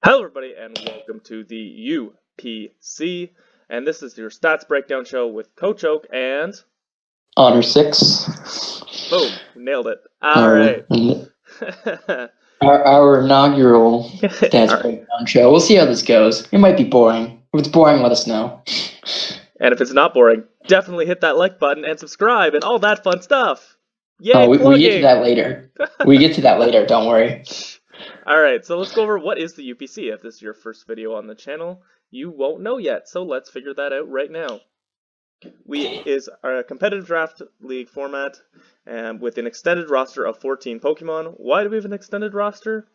Hello, everybody, and welcome to the UPC. And this is your stats breakdown show with Coach Oak and Honor 6. boom, nailed it. All Our, right. our inaugural All stats right. breakdown show. We'll see how this goes. It might be boring. If it's boring, let us know. And if it's not boring, definitely hit that like button and subscribe and all that fun stuff. Yay, Oh, we get to plugging! that later. We get to that later, don't worry. All right, so let's go over what is the UPC. If this is your first video on the channel, you won't know yet, so let's figure that out right now. Is a competitive draft league format with an extended roster of 14 Pokemon. Why do we have an extended roster?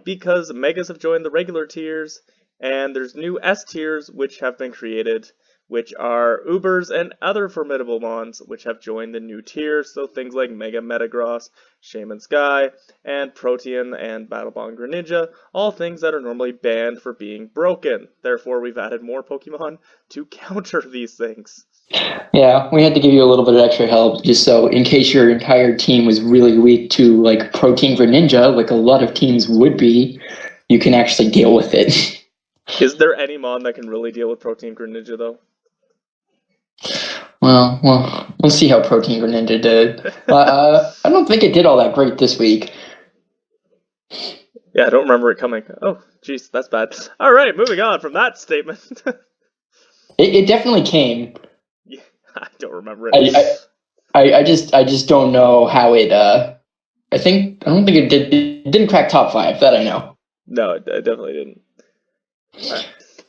Because Megas have joined the regular tiers, and there's new S tiers which have been created, which are Ubers and other formidable mons which have joined the new tiers, so things like Mega Metagross, Shaman Sky, and Protean and Battlebond Greninja, all things that are normally banned for being broken. Therefore, we've added more Pokemon to counter these things. Yeah, we had to give you a little bit of extra help just so in case your entire team was really weak to like Protein Greninja, like a lot of teams would be, you can actually deal with it. Is there any mon that can really deal with Protein Greninja, though? Well, we'll see how Protein Greninja did. I don't think it did all that great this week. Yeah, I don't remember it coming. Oh, jeez, that's bad. All right, moving on from that statement. It definitely came. Yeah, I don't remember it. I just don't know how it. I don't think it did. It didn't crack top 5. That I know. No, I definitely didn't.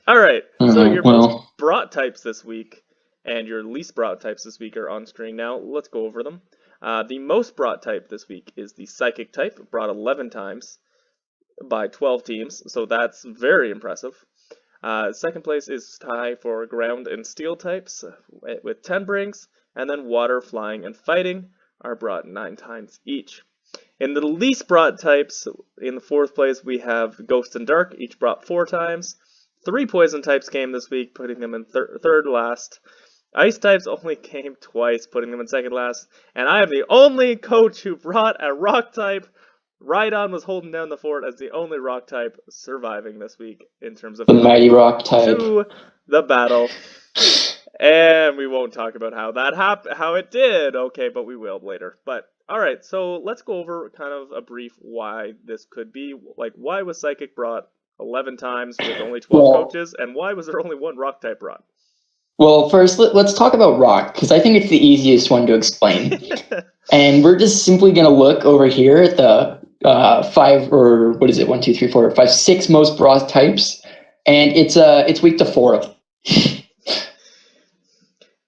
All right. So your most brought types this week and your least brought types this week are on screen now. Let's go over them. The most brought type this week is the Psychic type, brought 11 times by 12 teams, so that's very impressive. Second place is tie for Ground and Steel types with 10 brings, and then Water, Flying, and Fighting are brought 9 times each. In the least brought types, in the fourth place, we have Ghost and Dark, each brought 4 times. 3 poison types came this week, putting them in third last. Ice types only came twice, putting them in second last. And I am the only coach who brought a rock type. Rhydon was holding down the fort as the only rock type surviving this week in terms of the mighty rock type to the battle. And we won't talk about how that happened, how it did. Okay, but we will later. But all right, so let's go over kind of a brief why this could be. Like, why was Psychic brought 11 times with only 12 coaches, and why was there only one rock type brought? Well, first, let's talk about rock, because I think it's the easiest one to explain. And we're just simply going to look over here at the 5, or what is it, 1, 2, 3, 4, 5, 6 most brought types, and it's weak to 4 of them.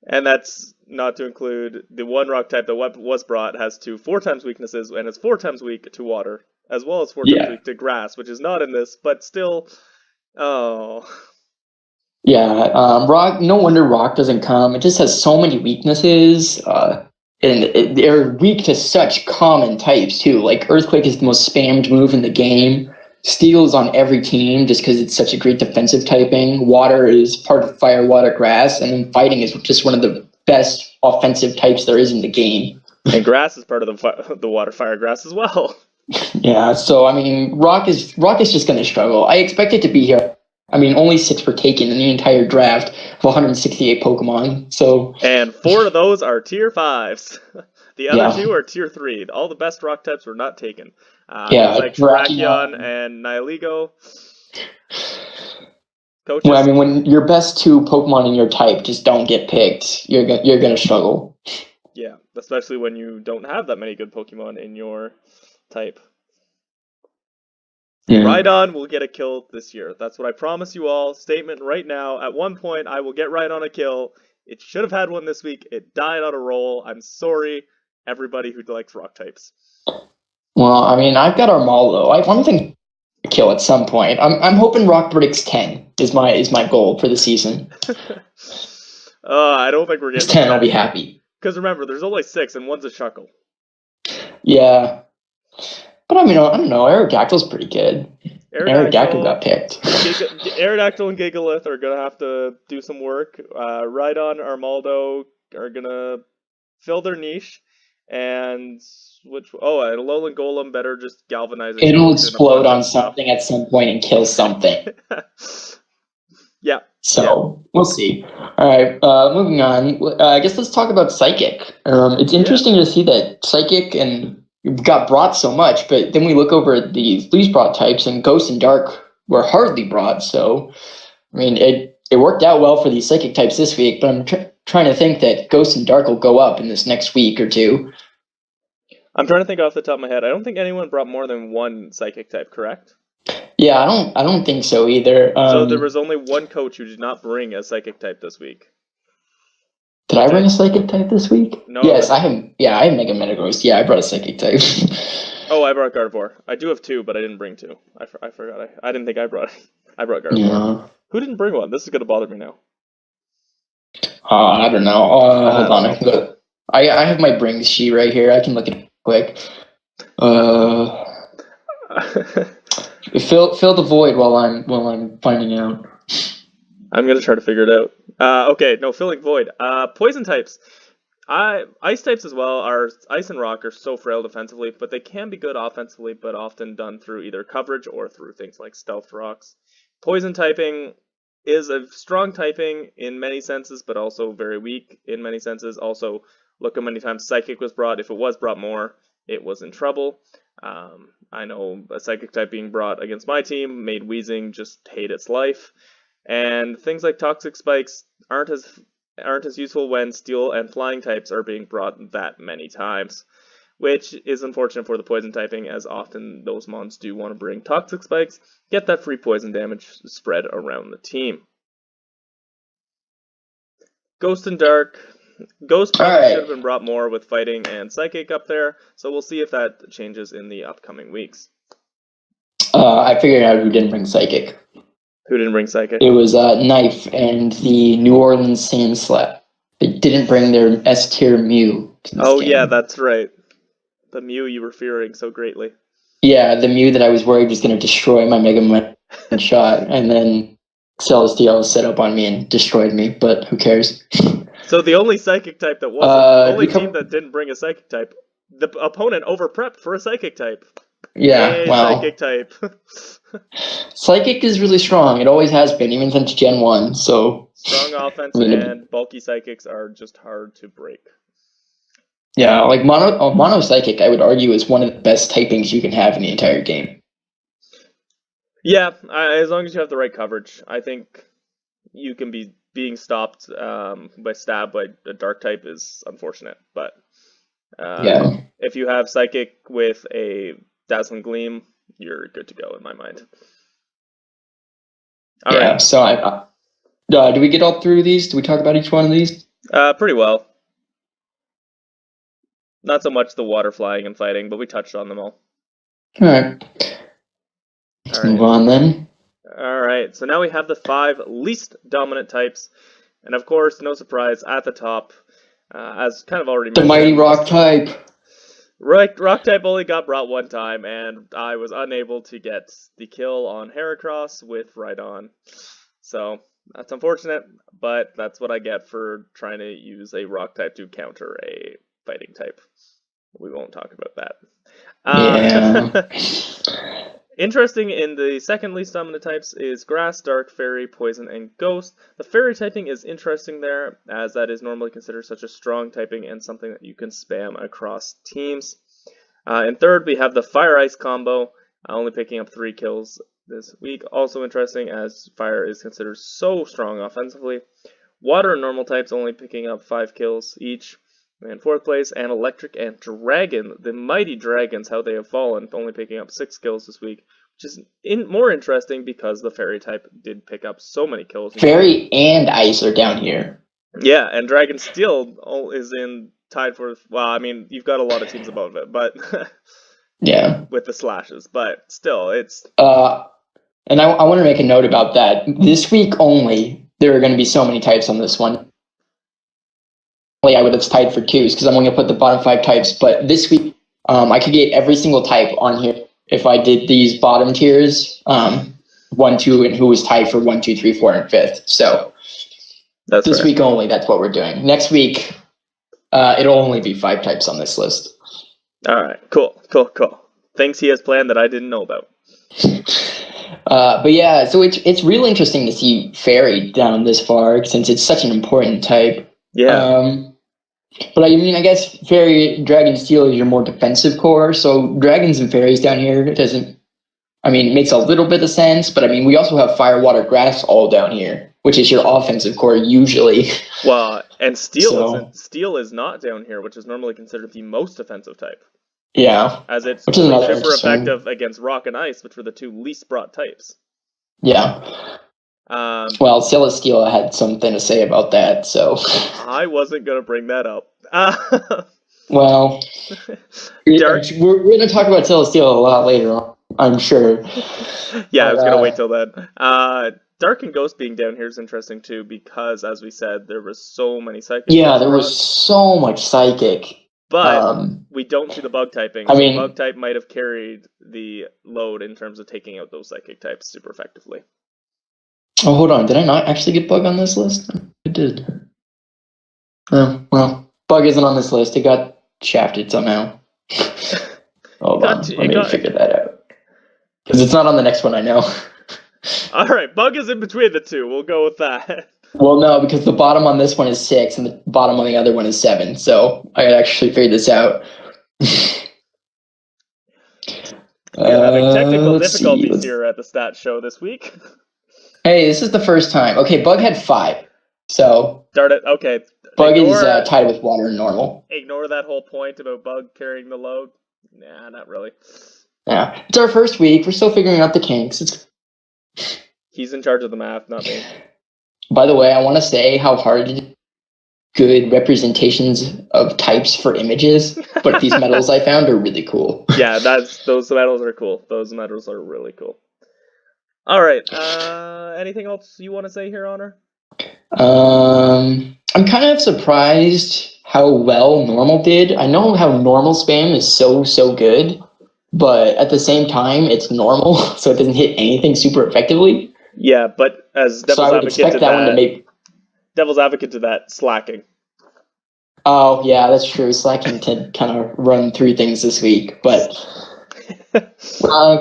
And that's not to include the one rock type that was brought has 4 times weaknesses, and is 4 times weak to water, as well as 4 times weak to grass, which is not in this, but still, oh. Yeah, rock. No wonder rock doesn't come. It just has so many weaknesses, and they're weak to such common types too. Like Earthquake is the most spammed move in the game. Steel is on every team just because it's such a great defensive typing. Water is part of fire, water, grass, and then fighting is just one of the best offensive types there is in the game. And grass is part of the water, fire, grass as well. Yeah, so I mean, rock is just going to struggle. I expect it to be here. I mean, only 6 were taken in the entire draft of 168 Pokemon. So, and 4 of those are tier 5s. The other 2 are tier 3. All the best rock types were not taken. Like Terrakion and Nihilego. Coaches? Well, I mean, when your best 2 Pokemon in your type just don't get picked, you're gonna struggle. Yeah, especially when you don't have that many good Pokemon in your type. Yeah. Rhydon will get a kill this year. That's what I promise you all. Statement right now. At one point, I will get Rhydon a kill. It should have had one this week. It died on a roll. I'm sorry, everybody who likes rock types. Well, I mean, I've got Armaldo. I want to kill at some point. I'm hoping Rock breaks 10 is my goal for the season. I don't think we're getting 10. I'll be happy. Because remember, there's only 6 and one's a Shuckle. Yeah. But I mean, I don't know. Aerodactyl's pretty good. Aerodactyl got picked. Aerodactyl and Gigalith are going to have to do some work. Rhydon, Armaldo are going to fill their niche. and a Alolan Golem better just galvanize. It'll explode on something at some point and kill something. Yeah. So we'll see. All right, moving on. I guess let's talk about Psychic. It's interesting to see that Psychic and got brought so much, but then we look over at the least brought types, and Ghost and Dark were hardly brought. So, I mean, it worked out well for these Psychic types this week, but I'm trying to think that Ghost and Dark will go up in this next week or two. I'm trying to think off the top of my head. I don't think anyone brought more than one Psychic type, correct? Yeah, I don't think so either. So there was only one coach who did not bring a Psychic type this week. Did I bring a Psychic type this week? No. Yes, I have. Yeah, I have Mega Metagross. Yeah, I brought a Psychic type. Oh, I brought Gardevoir. I do have two, but I didn't bring two. I forgot. I didn't think I brought. I brought Gardevoir. Yeah. Who didn't bring one? This is gonna bother me now. I don't know. Hold on. I have my bring sheet right here. I can look at it quick. Fill the void while I'm finding out. I'm gonna try to figure it out. Okay, no, filling void. Poison types. Ice types as well are ice and rock are so frail defensively, but they can be good offensively, but often done through either coverage or through things like stealth rocks. Poison typing is a strong typing in many senses, but also very weak in many senses. Also, look how many times Psychic was brought. If it was brought more, it was in trouble. I know a Psychic type being brought against my team made Weezing just hate its life. And things like Toxic Spikes aren't as useful when Steel and Flying types are being brought that many times, which is unfortunate for the Poison typing, as often those mons do want to bring Toxic Spikes, get that free poison damage spread around the team. Ghost and Dark. Ghost probably should have been brought more with Fighting and Psychic up there, so we'll see if that changes in the upcoming weeks. I figured out who didn't bring Psychic. Who didn't bring Psychic? It was Knife and the New Orleans Sandslap. They didn't bring their S-tier Mew. Oh, yeah, that's right. The Mew you were fearing so greatly. Yeah, the Mew that I was worried was going to destroy my Mega Man shot, and then Celestial set up on me and destroyed me, but who cares? So the only Psychic type that wasn't, the only team that didn't bring a Psychic type, the opponent over-prepped for a Psychic type. Yeah, Yay, wow. Psychic type. Psychic is really strong. It always has been, even since Gen 1, so... Strong offense and bulky Psychics are just hard to break. Yeah, like Mono Psychic, I would argue, is one of the best typings you can have in the entire game. Yeah, as long as you have the right coverage. I think you can be being stopped by stab by a Dark type is unfortunate, but if you have Psychic with a Dazzling Gleam, you're good to go in my mind. All right. So do we get all through these? Do we talk about each one of these? Pretty well. Not so much the water flying and fighting, but we touched on them all. All right. Let's move on then. All right. So now we have the 5 least dominant types. And of course, no surprise, at the top, as kind of already mentioned. The mighty rock type. Rock type only got brought one time, and I was unable to get the kill on Heracross with Rhydon. So that's unfortunate, but that's what I get for trying to use a rock type to counter a fighting type. We won't talk about that. Yeah. Interesting in the second least dominant types is Grass, Dark, Fairy, Poison, and Ghost. The Fairy typing is interesting there, as that is normally considered such a strong typing and something that you can spam across teams. In third, we have the Fire Ice combo, only picking up 3 kills this week. Also interesting, as Fire is considered so strong offensively. Water and normal types only picking up 5 kills each. In fourth place, and Electric and Dragon, the mighty dragons, how they have fallen, only picking up 6 kills this week, which is more interesting because the Fairy type did pick up so many kills. Fairy and Ice are down here. Yeah, and Dragon Steel is tied for, well, I mean, you've got a lot of teams above it, but yeah, with the slashes, but still, it's... And I want to make a note about that. This week only, there are going to be so many types on this one. I would have tied for 2s because I'm going to put the bottom 5 types, but this week I could get every single type on here if I did these bottom tiers, 1, 2, and who was tied for 1, 2, 3, 4, and 5th. So this week only, that's what we're doing. Next week, It'll only be 5 types on this list. All right, cool. Things he has planned that I didn't know about. But yeah, so it's really interesting to see fairy down this far since it's such an important type. Yeah. But I mean, I guess fairy, dragon, steel is your more defensive core. So dragons and fairies down here it makes a little bit of sense. But I mean, we also have fire, water, grass all down here, which is your offensive core usually. Well, and steel is not down here, which is normally considered the most offensive type. Yeah. As it's which is only super effective against rock and ice, which were the 2 least brought types. Yeah. Well, Celestial had something to say about that, so... I wasn't going to bring that up. Well, we're going to talk about Celestial a lot later on, I'm sure. Yeah, I was going to wait till then. Dark and Ghost being down here is interesting, too, because, as we said, there was so many psychic. Yeah, there was so much psychic. But we don't see the bug typing. So bug type might have carried the load in terms of taking out those psychic types super effectively. Oh, hold on. Did I not actually get bug on this list? I did. Oh, well, bug isn't on this list. It got shafted somehow. Hold on. Let me figure that out. Because it's not on the next one, I know. All right, bug is in between the 2. We'll go with that. Well, no, because the bottom on this one is 6 and the bottom on the other one is 7. So I actually figured this out. Having technical difficulties here at the stat show this week. Hey, this is the first time. Okay, bug had 5. So. Darn it. Okay. Bug is tied with water and normal. Ignore that whole point about bug carrying the load. Nah, not really. Yeah, it's our first week. We're still figuring out the kinks. He's in charge of the math, not me. By the way, I want to say how hard it is good representations of types for images, but these medals I found are really cool. Yeah, those medals are cool. Those medals are really cool. All right. Anything else you want to say here, Honor? I'm kind of surprised how well normal did. I know how normal spam is so good, but at the same time, it's normal, so it doesn't hit anything super effectively. Yeah, but as devil's advocate to that, slacking. Oh yeah, that's true. Slacking to kind of run through things this week, but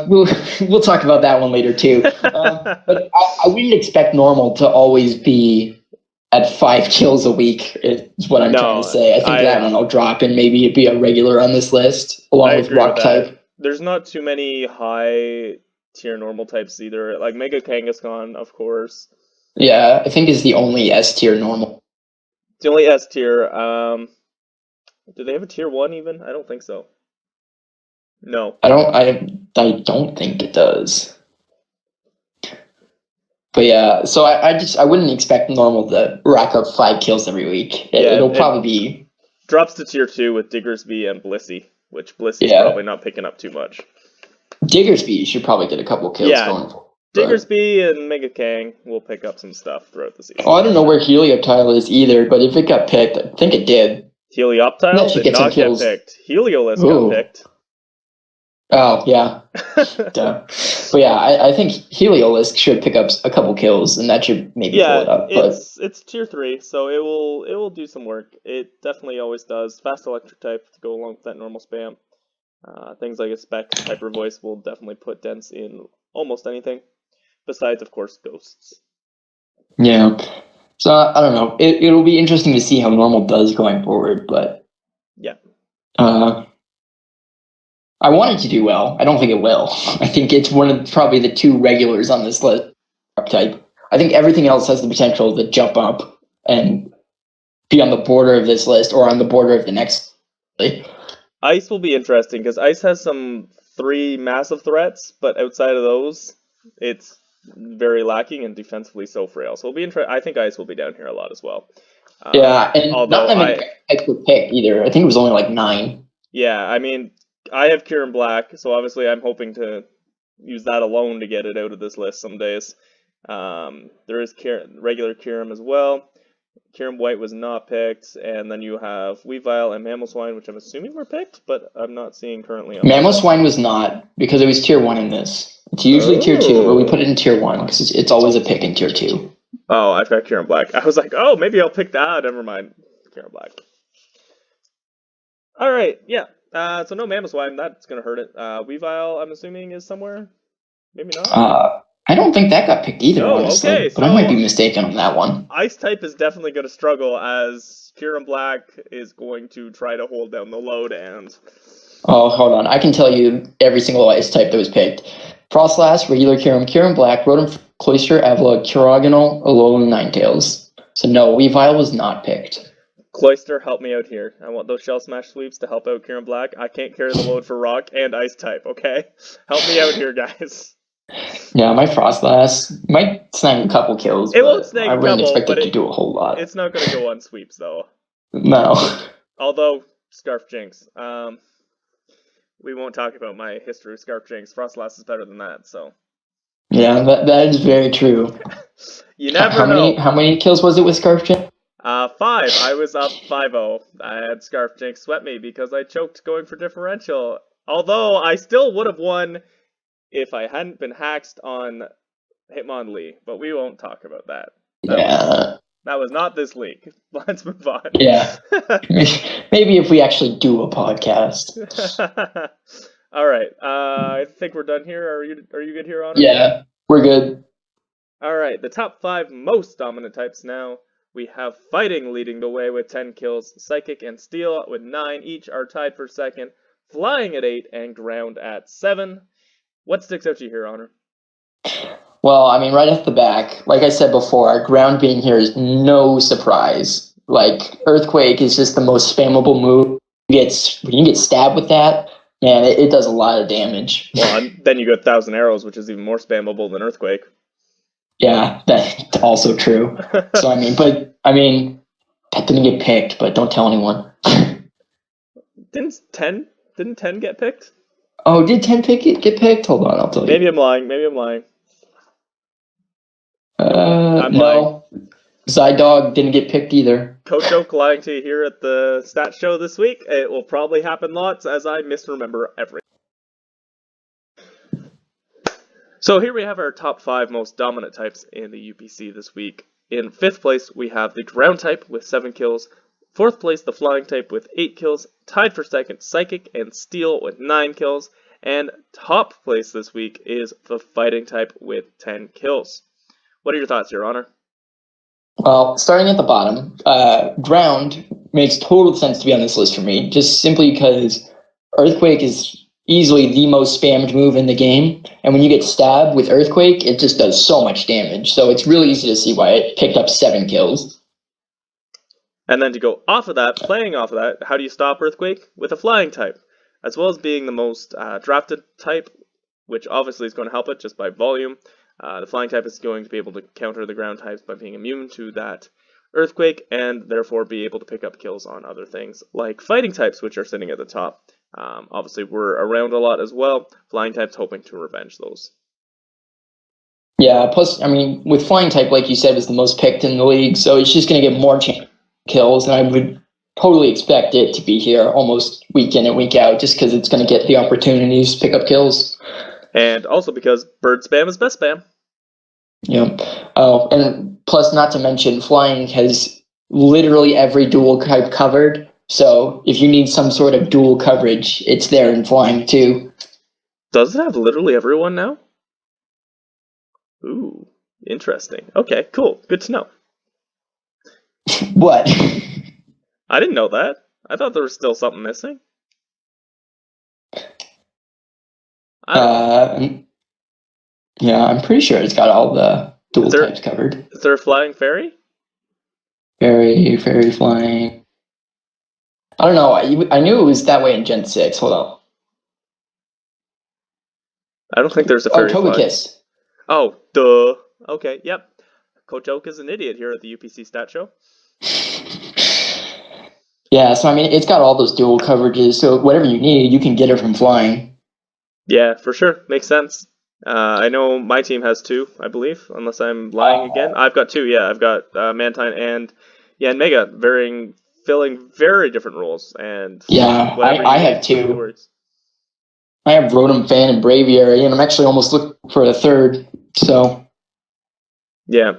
we'll talk about that one later too. But I wouldn't expect normal to always be at 5 kills a week. Is what I'm trying to say. I think that one will drop and maybe it'd be a regular on this list along with rock type. There's not too many high tier normal types either. Like Mega Kangaskhan, of course. Yeah, I think is the only S tier normal. It's the only S tier. Do they have a tier 1 even? I don't think so. No. I don't think it does. But yeah, so I wouldn't expect normal to rack up 5 kills every week. It'll probably be drops to tier 2 with Diggersby and Blissey, which Blissy's probably not picking up too much. Diggersby should probably get a couple kills going for. Diggersby and Mega Kang will pick up some stuff throughout the season. Oh, I don't know where Helioptile is either, but if it got picked, I think it did. Helioptile did not get picked. Heliolisk got picked. Oh, yeah. But yeah, I think Heliolisk should pick up a couple kills, and that should maybe pull it up. It's tier 3, so it will do some work. It definitely always does. Fast electric type to go along with that normal spam. Things like a spec hyper voice will definitely put dents in almost anything. Besides, of course, ghosts. Yeah. So I don't know. It'll be interesting to see how normal does going forward, but yeah. I want it to do well. I don't think it will. I think it's one of probably the 2 regulars on this list type. I think everything else has the potential to jump up and be on the border of this list or on the border of the next. Ice will be interesting because Ice has some 3 massive threats, but outside of those, it's very lacking and defensively so frail. So it'll be I think Ice will be down here a lot as well. Yeah, and not that many types were picked either. I think it was only like 9. Yeah, I mean, I have Kieran Black, so obviously I'm hoping to use that alone to get it out of this list some days. There is regular Kieran as well. Kieran White was not picked, and then you have Weavile and Mamoswine, which I'm assuming were picked, but I'm not seeing currently. Mamoswine was not, because it was tier 1 in this. It's usually tier 2, but we put it in tier 1 because it's always a pick in tier 2. Oh, I've got Kieran Black. I was like, oh, maybe I'll pick that. Never mind. Kieran Black. All right, yeah. So no Mamoswine, that's gonna hurt it. Weavile, I'm assuming, is somewhere. Maybe not. I don't think that got picked either, No, honestly, okay. but I might be So mistaken on that one. Ice type is definitely gonna struggle as Kieran Black is going to try to hold down the load and. Oh, hold on. I can tell you every single ice type that was picked. Frostlass, regular Kyurem, Kyurem Black, Rotom, Cloyster, Avila, Kiragonal, Alolan, Ninetales. So no, Weavile was not picked. Cloyster, help me out here. I want those Shell Smash sweeps to help out Kieran Black. I can't carry the load for Rock and Ice type, okay? Help me out here, guys. Yeah, my Frostlass might snag a couple kills, It won't but snag I a wouldn't couple, expect but it to do a whole lot. it's not gonna go on sweeps though. No. Although Scarf Jinx, we won't talk about my history with Scarf Jinx. Frostlass is better than that, so. Yeah, that is very true. You never know. How many kills was it with Scarf Jam? 5. I was up 5-0. I had Scarf Jinx sweat me because I choked going for differential. Although I still would have won if I hadn't been hacked on Hitmonlee, but we won't talk about that. That was not this league. Let's move on. Yeah. Maybe if we actually do a podcast. All right. I think we're done here. Are you good here, Honor? Yeah, we're good. All right. The top 5 most dominant types now. We have Fighting leading the way with 10 kills. Psychic and Steel with 9 each are tied for second. Flying at 8 and Ground at 7. What sticks out to you here, Honor? Well, I mean, right off the back, like I said before, Ground being here is no surprise. Like, Earthquake is just the most spammable move. When you get stabbed with that, man, it does a lot of damage. Well, and then you get 1,000 Arrows, which is even more spammable than Earthquake. Yeah, that's also true. So, I mean, that didn't get picked, but don't tell anyone. Didn't 10 get picked? Oh, did 10 get picked? Hold on, I'll tell you. Maybe I'm lying. No. Lying. Zydog didn't get picked either. Coach Oak lying to you here at the stat show this week. It will probably happen lots as I misremember everything. So here we have our top 5 most dominant types in the UPC this week. In 5th place, we have the Ground type with 7 kills. 4th place, the Flying type with 8 kills. Tied for second, Psychic and Steel with 9 kills. And top place this week is the Fighting type with 10 kills. What are your thoughts, Your Honor? Well, starting at the bottom, Ground makes total sense to be on this list for me, just simply because Earthquake is easily the most spammed move in the game, and when you get stabbed with Earthquake, it just does so much damage, so it's really easy to see why it picked up 7 kills. And then to go off of that, playing off of that, how do you stop Earthquake? With a Flying type, as well as being the most drafted type, which obviously is going to help it just by volume. The Flying type is going to be able to counter the Ground types by being immune to that Earthquake, and therefore be able to pick up kills on other things like Fighting types, which are sitting at the top. Obviously, we're around a lot as well. Flying types hoping to revenge those. Yeah, plus, I mean, with Flying type, like you said, was the most picked in the league, so it's just going to get more kills, and I would totally expect it to be here almost week in and week out, just because it's going to get the opportunities to pick up kills. And also because bird spam is best spam. Yeah. Oh, and plus, not to mention, Flying has literally every dual type covered. So if you need some sort of dual coverage, it's there in Flying too. Does it have literally everyone now? Ooh, interesting. Okay, cool. Good to know. What? I didn't know that. I thought there was still something missing. Yeah, I'm pretty sure it's got all the dual types covered. Is there a Flying Fairy? Fairy Flying. I don't know. I knew it was that way in Gen 6. Hold on. I don't think there's a Fairy Flying. Togekiss. Oh, duh. Okay, yep. Coach Oak is an idiot here at the UPC Stat Show. Yeah, so I mean, it's got all those dual coverages, so whatever you need, you can get it from Flying. Yeah, for sure. Makes sense. I know my team has 2, I believe, unless I'm lying again. I've got 2, yeah. I've got Mantine and Mega, filling very different roles. And yeah, I have 2. I have Rotom Fan and Braviary, and I'm actually almost looking for a third, so. Yeah.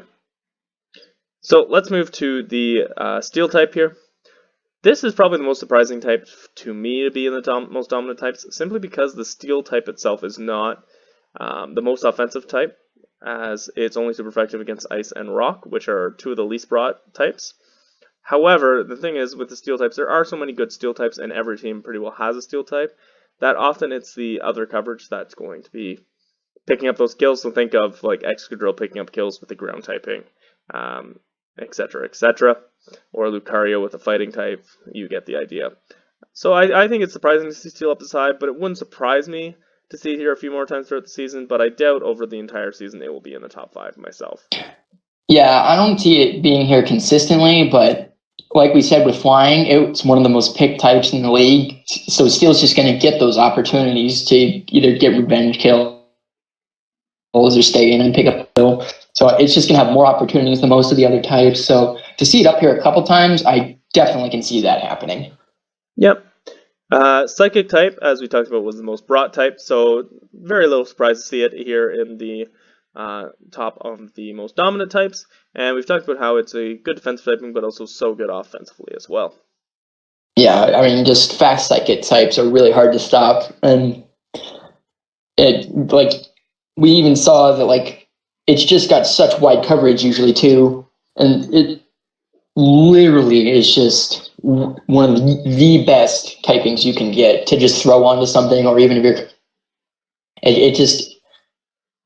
So let's move to the Steel type here. This is probably the most surprising type to me to be in the most dominant types, simply because the steel type itself is not the most offensive type, as it's only super effective against ice and rock, which are two of the least brought types. However, the thing is, with the steel types, there are so many good steel types, and every team pretty well has a steel type, that often it's the other coverage that's going to be picking up those kills. So think of like Excadrill picking up kills with the ground typing, etc., etc., or Lucario with a fighting type. You get the idea. So I think it's surprising to see steel up this high, but it wouldn't surprise me to see it here a few more times throughout the season, but I doubt over the entire season it will be in the top 5 myself. Yeah, I don't see it being here consistently, but like we said with flying, it's one of the most picked types in the league. So Steel's just going to get those opportunities to either get revenge kills or stay in and pick up a kill. So it's just going to have more opportunities than most of the other types. So to see it up here a couple times, I definitely can see that happening. Yep. Psychic type, as we talked about, was the most brought type, so very little surprise to see it here in the top of the most dominant types. And we've talked about how it's a good defensive typing, but also so good offensively as well. Yeah, I mean, just fast psychic types are really hard to stop, and we even saw that it's just got such wide coverage usually too, and it literally is just one of the best typings you can get to just throw onto something, or even if you're, it just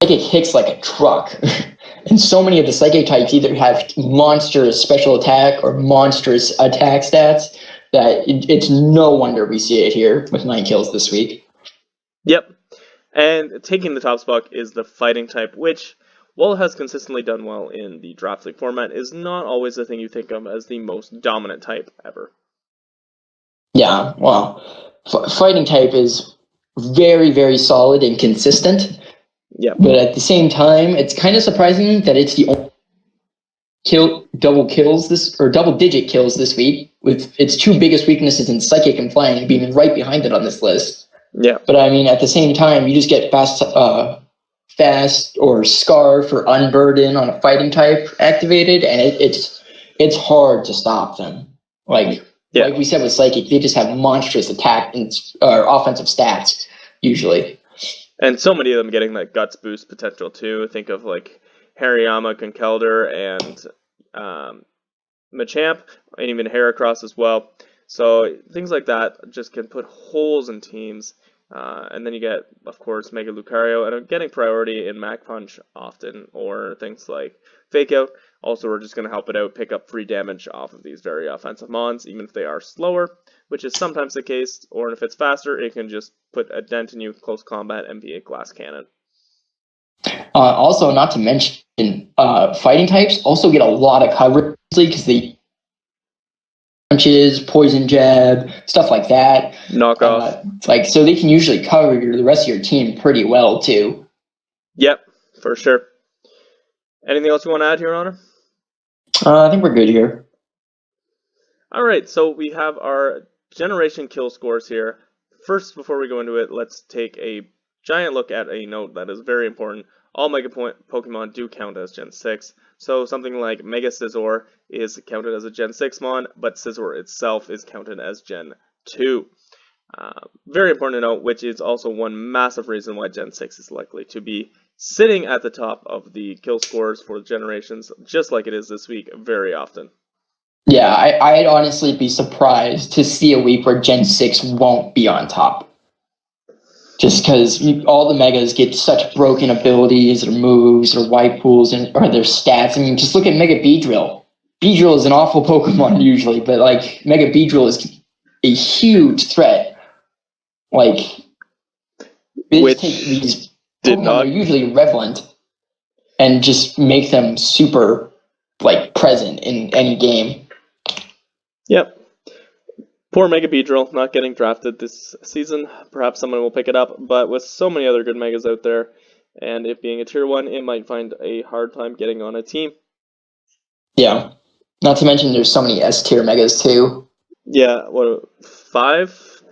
it hits like a truck. And so many of the psychic types either have monstrous special attack or monstrous attack stats that it's no wonder we see it here with 9 kills this week. Yep. And taking the top spot is the fighting type, which, while it has consistently done well in the draft league format, is not always the thing you think of as the most dominant type ever. Yeah, well, fighting type is very, very solid and consistent. Yeah. But at the same time, it's kind of surprising that it's the only double digit kills this week, with its 2 biggest weaknesses in psychic and flying being right behind it on this list. Yeah. But I mean, at the same time, you just get fast or Scarf or Unburden on a fighting type activated, and it's hard to stop them. Like we said with psychic, they just have monstrous attack and offensive stats usually. And so many of them getting that guts boost potential too. Think of like Hariyama, Conkeldurr, and Machamp, and even Heracross as well. So things like that just can put holes in teams. And then you get, of course, Mega Lucario, and getting priority in Mach Punch often, or things like Fake Out. Also, we're just going to help it out, pick up free damage off of these very offensive mons, even if they are slower, which is sometimes the case, or if it's faster, it can just put a dent in you close combat and be a glass cannon. Also, not to mention, fighting types also get a lot of coverage because they punches, poison jab, stuff like that. Knockoff. So they can usually cover the rest of your team pretty well too. Yep, for sure. Anything else you want to add here, Honor? I think we're good here. All right, so we have our generation kill scores here. First, before we go into it, let's take a giant look at a note that is very important. All Mega Pokemon do count as Gen 6. So something like Mega Scizor is counted as a Gen 6 mon, but Scizor itself is counted as Gen 2. Very important to note, which is also one massive reason why Gen 6 is likely to be sitting at the top of the kill scores for the generations, just like it is this week very often. Yeah, I'd honestly be surprised to see a week where Gen 6 won't be on top. Just because all the Megas get such broken abilities or moves or white pools or their stats. I mean, just look at Mega Beedrill. Beedrill is an awful Pokemon usually, but Mega Beedrill is a huge threat. They just take these Pokemon that are usually relevant and just make them super present in any game. Yep. Poor Mega Beedrill not getting drafted this season. Perhaps someone will pick it up, but with so many other good Megas out there, and it being a tier 1, it might find a hard time getting on a team. Yeah. Not to mention there's so many S-tier Megas too. Yeah, 5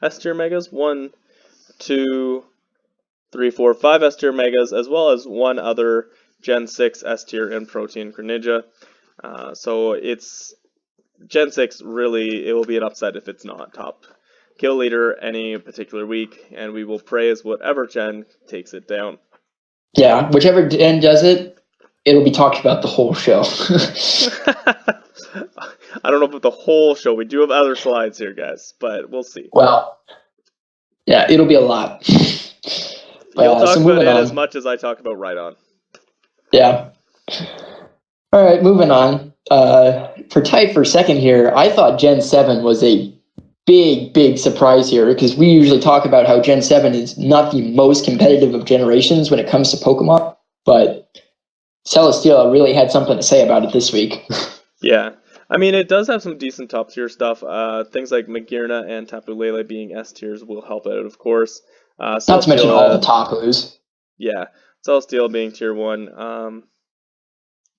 S-tier Megas? 1, 2, 3, 4, 5 S-tier Megas, as well as one other Gen 6 S-tier in Protein Greninja. So it's Gen 6, really, it will be an upset if it's not top kill leader any particular week, and we will praise whatever gen takes it down. Yeah, whichever gen does it, it'll be talked about the whole show. I don't know about the whole show. We do have other slides here, guys, but we'll see. Well, yeah, it'll be a lot. You'll talk about it as much as I talk about Right On. Yeah. All right, moving on. For tied for second here, I thought Gen 7 was a big surprise here because we usually talk about how Gen 7 is not the most competitive of generations when it comes to Pokemon, but Celesteela really had something to say about it this week. Yeah. I mean, it does have some decent top tier stuff. Things like Magearna and Tapu Lele being S tiers will help out, of course. Not to mention all the Tapus. Yeah. Celesteela being tier 1.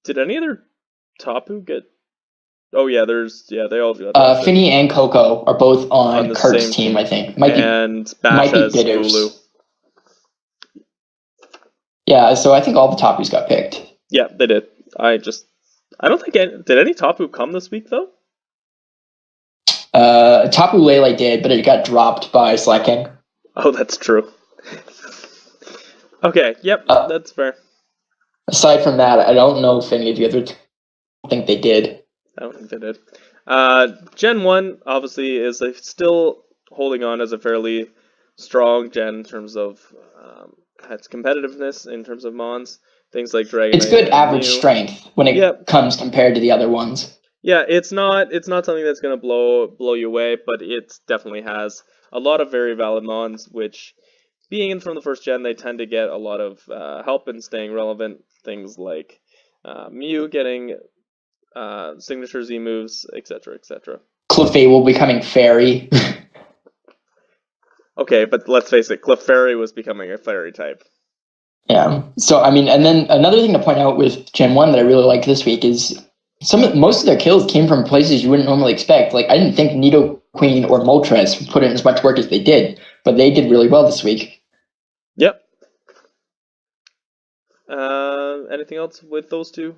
Did any other Tapu get... Oh, yeah, they all got Finny and Coco are both on the Kurt's same team, I think. And Bash has Bulu. Yeah, so I think all the Tapus got picked. Yeah, they did. I don't think did any Tapu come this week though? Tapu Lele did, but it got dropped by Slacking. Oh, that's true. Okay, yep, that's fair. Aside from that, I don't know if any of the other think they did. I don't think they did. Gen 1 obviously is still holding on as a fairly strong gen in terms of its competitiveness in terms of Mons. Things like Dragonite. It's good average strength when it comes compared to the other ones. Yeah, it's not something that's gonna blow you away, but it definitely has a lot of very valid Mons, which being in from the first gen, they tend to get a lot of help in staying relevant. Things like Mew getting signature Z moves, etc., etc. Clefable becoming Fairy. Okay, but let's face it, Clefairy was becoming a Fairy type. Yeah. So, I mean, and then another thing to point out with Gen 1 that I really liked this week is most of their kills came from places you wouldn't normally expect. Like, I didn't think Nidoqueen or Moltres would put in as much work as they did, but they did really well this week. Yep. Anything else with those two?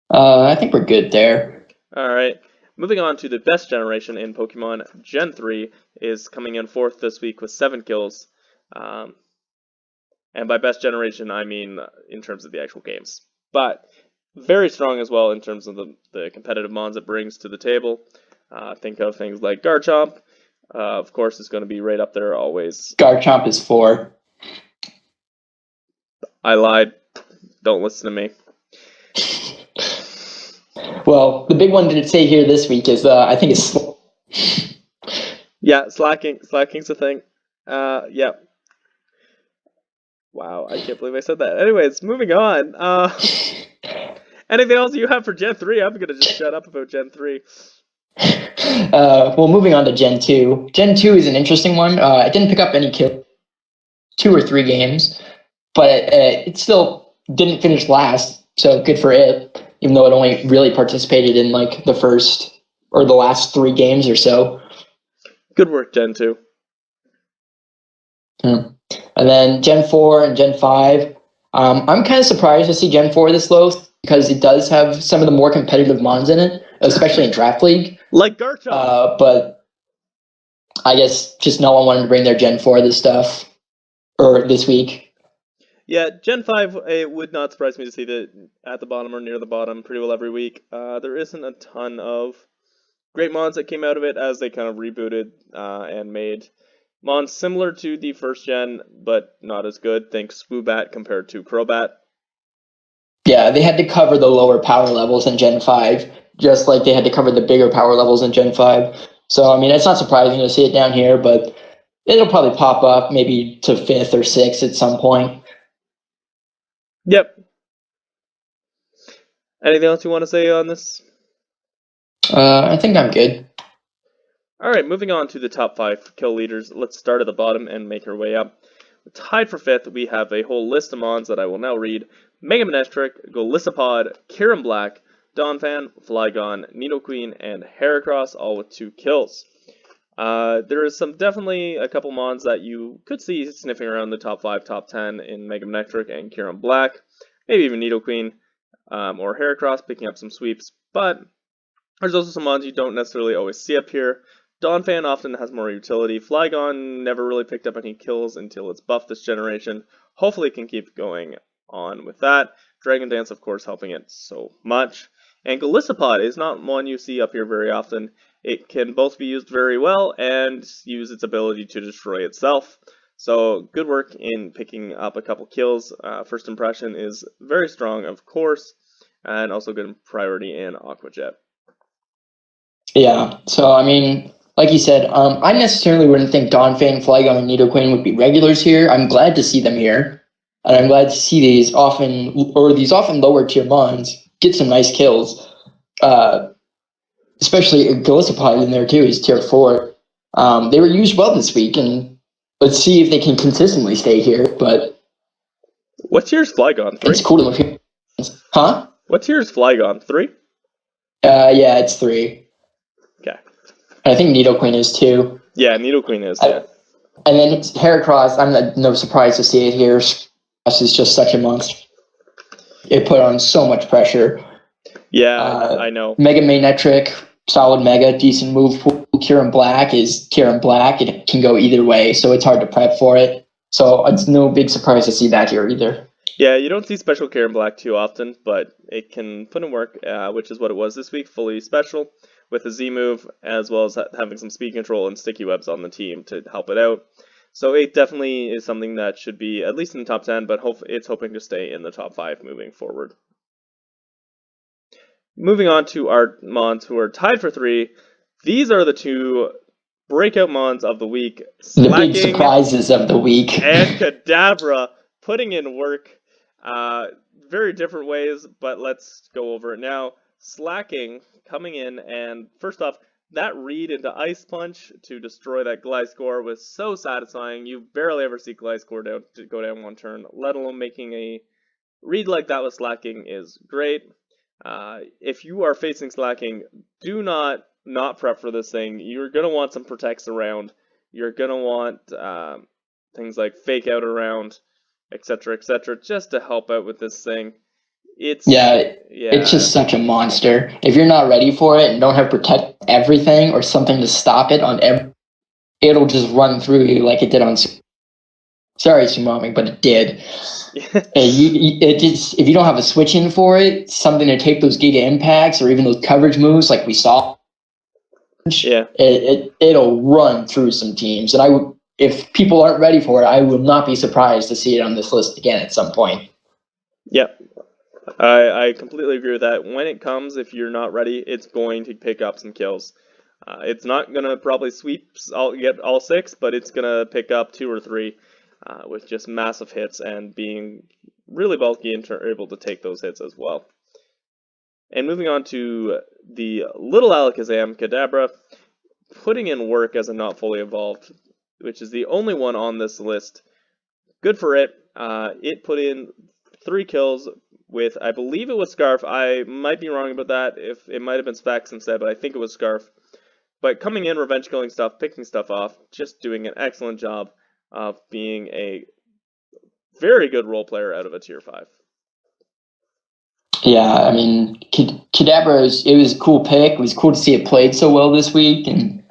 I think we're good there. All right. Moving on to the best generation in Pokemon, Gen 3 is coming in fourth this week with 7 kills. And by best generation, I mean in terms of the actual games. But very strong as well in terms of the competitive mons it brings to the table. Think of things like Garchomp. Of course, it's going to be right up there always. Garchomp is 4. I lied. Don't listen to me. Well, the big one to say here this week is, I think it's... Yeah, slacking. Slacking's a thing. Yeah. Wow, I can't believe I said that. Anyways, moving on. Anything else you have for Gen 3? I'm going to just shut up about Gen 3. Well, moving on to Gen 2. Gen 2 is an interesting one. It didn't pick up any kills, 2 or 3 games, but it still didn't finish last, so good for it, even though it only really participated in like the first or the last 3 games or so. Good work, Gen 2. And then Gen 4 and Gen 5. I'm kind of surprised to see Gen 4 this low because it does have some of the more competitive mons in it, especially in Draft League. Like Garchomp. But I guess just no one wanted to bring their Gen 4 this week. Yeah, Gen 5, it would not surprise me to see that at the bottom or near the bottom pretty well every week. There isn't a ton of great mons that came out of it as they kind of rebooted and made mons similar to the first gen, but not as good. Think Swoobat compared to Crobat. Yeah, they had to cover the lower power levels in Gen 5, just like they had to cover the bigger power levels in Gen 5. So, I mean, it's not surprising to see it down here, but it'll probably pop up maybe to 5th or 6th at some point. Yep. Anything else you want to say on this? I think I'm good. All right, moving on to the top 5 kill leaders. Let's start at the bottom and make our way up. Tied for 5th, we have a whole list of mons that I will now read. Mega Manectric, Golisopod, Kyurem Black, Donphan, Flygon, Nidoqueen, and Heracross, all with 2 kills. There is definitely a couple mons that you could see sniffing around the top 5, top 10 in Mega Manectric and Kyurem Black. Maybe even Nidoqueen or Heracross picking up some sweeps, but There's also some mons you don't necessarily always see up here. Dawnfan often has more utility. Flygon never really picked up any kills until it's buffed this generation. Hopefully it can keep going on with that. Dragon Dance, of course, helping it so much. And Golisopod is not one you see up here very often. It can both be used very well and use its ability to destroy itself. So good work in picking up a couple kills. First impression is very strong, of course, and also good priority in Aqua Jet. Yeah, so I mean, like you said, I necessarily wouldn't think Dawnfang, Flygon, and Nidoqueen would be regulars here. I'm glad to see them here, and I'm glad to see these often lower tier mons get some nice kills. Especially Golisopod in there too is tier 4. They were used well this week, and let's see if they can consistently stay here. But what tier is Flygon? 3? It's cool to look here. Huh? What tier is Flygon? 3? Yeah, it's 3. Okay. I think Nidoqueen is 2. Yeah, Nidoqueen is, yeah. And then it's Heracross. I'm no surprise to see it here. Heracross is just such a monster. It put on so much pressure. Yeah, I know. Mega Magnetric, solid Mega, decent move. Kyurem Black is Kyurem Black. It can go either way, so it's hard to prep for it. So it's no big surprise to see that here either. Yeah, you don't see special Kyurem Black too often, but it can put in work, which is what it was this week, fully special, with a Z move, as well as having some speed control and sticky webs on the team to help it out. So it definitely is something that should be at least in the top 10, but it's hoping to stay in the top 5 moving forward. Moving on to our mons who are tied for 3. These are the 2 breakout mons of the week. The big surprises of the week. And Kadabra putting in work. Very different ways, but let's go over it now. Slacking coming in, and first off, that read into Ice Punch to destroy that Gliscor was so satisfying. You barely ever see Gliscor go down one turn, let alone making a read like that with Slacking is great. If you are facing Slacking, do not prep for this thing. You're going to want some protects around. You're going to want things like Fake Out around, etc., just to help out with this thing. It's just such a monster. If you're not ready for it and don't have protect everything or something to stop it on it'll just run through you like it did on. Sorry, Sumami, but it did. If you don't have a switch in for it, something to take those Giga Impacts or even those coverage moves like we saw. Yeah, it'll run through some teams, and if people aren't ready for it, I will not be surprised to see it on this list again at some point. Yeah, I completely agree with that. When it comes, if you're not ready, it's going to pick up some kills. It's not gonna probably get all 6, but it's gonna pick up 2 or 3 with just massive hits and being really bulky and able to take those hits as well. And moving on to the Little Alakazam, Kadabra, putting in work as a not fully evolved, which is the only one on this list. Good for it. It put in 3 kills with, I believe it was Scarf. I might be wrong about that. If it might have been Spax instead, but I think it was Scarf. But coming in, revenge killing stuff, picking stuff off, just doing an excellent job of being a very good role player out of a tier 5. Yeah, I mean, Kadabra, it was a cool pick. It was cool to see it played so well this week. And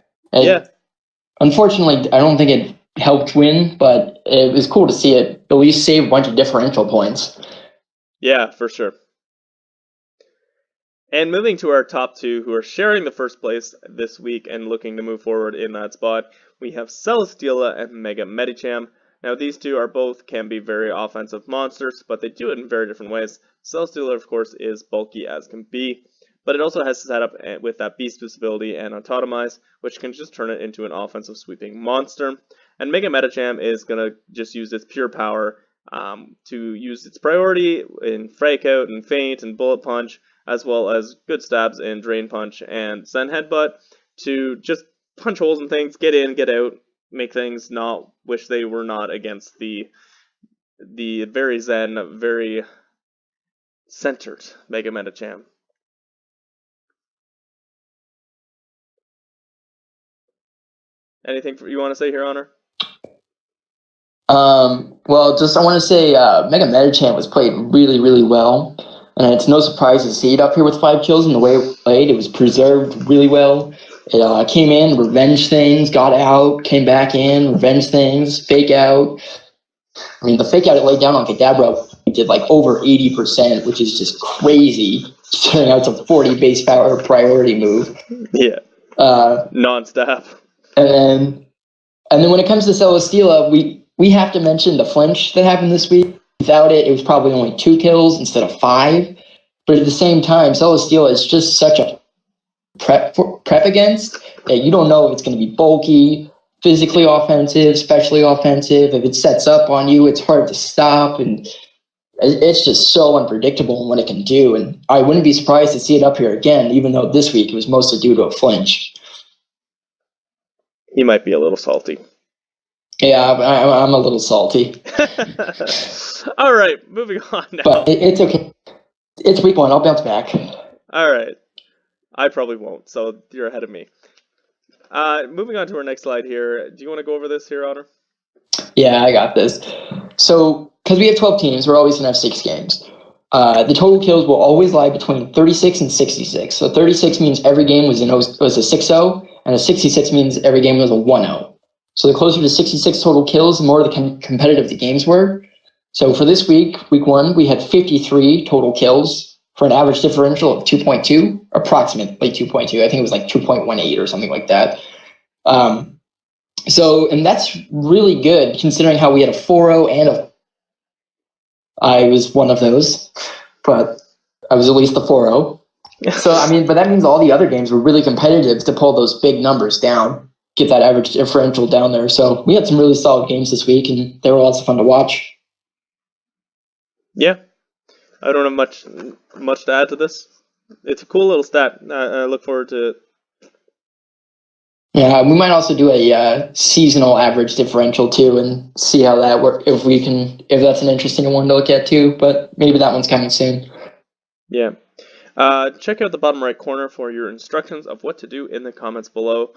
unfortunately, I don't think it helped win, but it was cool to see it at least save a bunch of differential points. Yeah, for sure. And moving to our top 2 who are sharing the first place this week and looking to move forward in that spot, we have Celesteela and Mega Medicham. Now these 2 can be very offensive monsters, but they do it in very different ways. Celesteela, of course, is bulky as can be, but it also has setup with that Beast Boost ability and Autotomize, which can just turn it into an offensive sweeping monster. And Mega Medicham is going to just use its pure power to use its priority in Fake Out and Feint and Bullet Punch, as well as good stabs in Drain Punch and Zen Headbutt to just punch holes in things, get in, get out, make things not wish they were not against the very zen, very centered Mega Medicham. Anything you want to say here, Honor? Well, just I want to say Mega Medicham was played really, really well. And it's no surprise to see it up here with 5 kills, and the way it played, it was preserved really well. It came in, revenge things, got out, came back in, revenge things, fake out. I mean, the fake out it laid down on Kadabra did like over 80%, which is just crazy. Turning out it's a 40 base power priority move. Yeah. Non-stop. And then when it comes to Celesteela, we have to mention the flinch that happened this week. Without it, it was probably only 2 kills instead of 5. But at the same time, Celesteela is just such a prep against that you don't know if it's going to be bulky, physically offensive, specially offensive. If it sets up on you, it's hard to stop, and it's just so unpredictable in what it can do. And I wouldn't be surprised to see it up here again, even though this week it was mostly due to a flinch. He might be a little salty. Yeah, I'm a little salty. All right, moving on now. But it's okay. It's week 1. I'll bounce back. All right. I probably won't, so you're ahead of me. Moving on to our next slide here. Do you want to go over this here, Honor? Yeah, I got this. So, because we have 12 teams, we're always going to have 6 games. The total kills will always lie between 36 and 66. So 36 means every game was a 6-0, and a 66 means every game was a 1-0. So the closer to 66 total kills, the more competitive the games were. So for this week 1, we had 53 total kills for an average differential of 2.2, approximately 2.2. I think it was like 2.18 or something like that. And that's really good considering how we had a 4-0 and I was one of those, but I was at least the 4-0. So, I mean, but that means all the other games were really competitive to pull those big numbers down, get that average differential down there. So we had some really solid games this week, and they were lots of fun to watch. Yeah, I don't have much to add to this. It's a cool little stat. I look forward to it. Yeah, we might also do a seasonal average differential too, and see how that works. If that's an interesting one to look at too. But maybe that one's coming soon. Yeah. Check out the bottom right corner for your instructions of what to do in the comments below,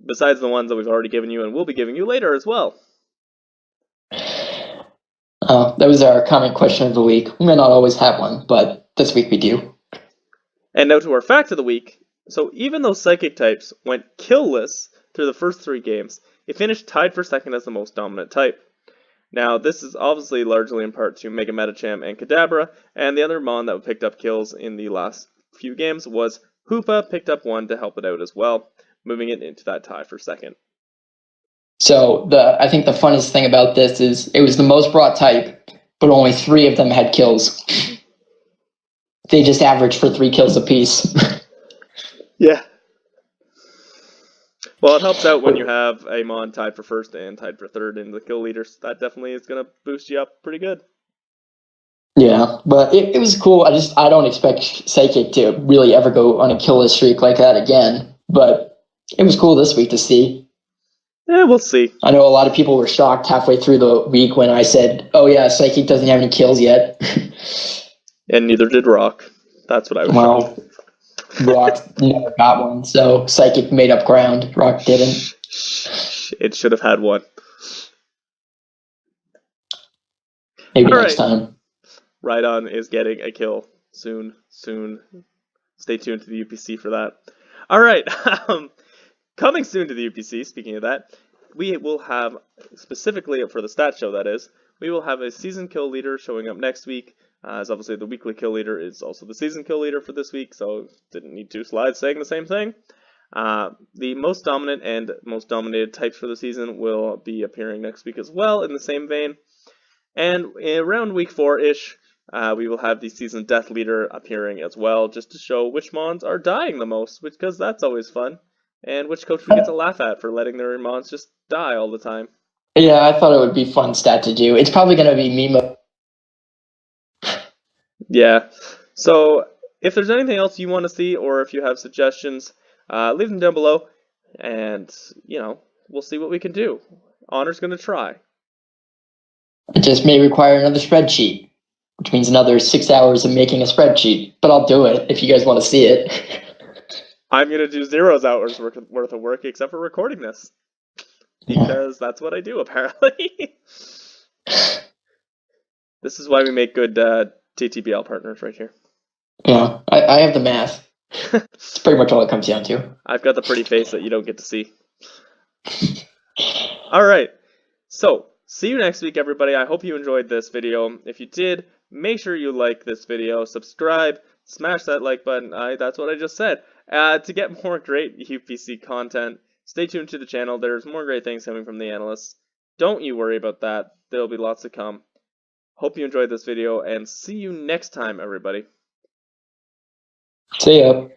besides the ones that we've already given you and will be giving you later as well. That was our comment question of the week. We may not always have one, but this week we do. And now to our fact of the week. So even though Psychic types went killless through the first 3 games, it finished tied for second as the most dominant type. Now, this is obviously largely in part to Mega Metacham and Kadabra, and the other Mon that picked up kills in the last few games was Hoopa, picked up 1 to help it out as well, moving it into that tie for second. So I think the funniest thing about this is it was the most brought type, but only 3 of them had kills. They just averaged for 3 kills apiece. Yeah. Well, it helps out when you have a Mon tied for first and tied for third in the kill leaders. That definitely is going to boost you up pretty good. Yeah, but it was cool. I don't expect Psychic to really ever go on a killless streak like that again. But it was cool this week to see. Yeah, we'll see. I know a lot of people were shocked halfway through the week when I said, "Oh yeah, Psychic doesn't have any kills yet." And neither did Rock. That's what I was shocked. Rock never got one, so Psychic made up ground. Rock didn't. It should have had one. Maybe next time. Rhydon is getting a kill soon. Stay tuned to the UPC for that. All right. Coming soon to the UPC, speaking of that, we will have, specifically for the stat show that is, we will have a season kill leader showing up next week. As obviously the weekly kill leader is also the season kill leader for this week, so didn't need 2 slides saying the same thing. The most dominant and most dominated types for the season will be appearing next week as well in the same vein. And around week 4-ish, we will have the season death leader appearing as well, just to show which Mons are dying the most, because that's always fun, and which coach we get to laugh at for letting their Mons just die all the time. Yeah, I thought it would be fun stat to do. It's probably going to be Mimo. Yeah. So if there's anything else you want to see, or if you have suggestions, leave them down below, and we'll see what we can do. Honor's going to try. It just may require another spreadsheet, which means another 6 hours of making a spreadsheet. But I'll do it if you guys want to see it. I'm going to do 0 hours worth of work, except for recording this. Because that's what I do, apparently. This is why we make good TTBL partners right here. Yeah, I have the math. It's pretty much all it comes down to. I've got the pretty face that you don't get to see. All right. So, see you next week, everybody. I hope you enjoyed this video. If you did, make sure you like this video, subscribe, smash that like button. That's what I just said. To get more great UPC content, stay tuned to the channel. There's more great things coming from the analysts. Don't you worry about that. There'll be lots to come. Hope you enjoyed this video, and see you next time, everybody. See ya.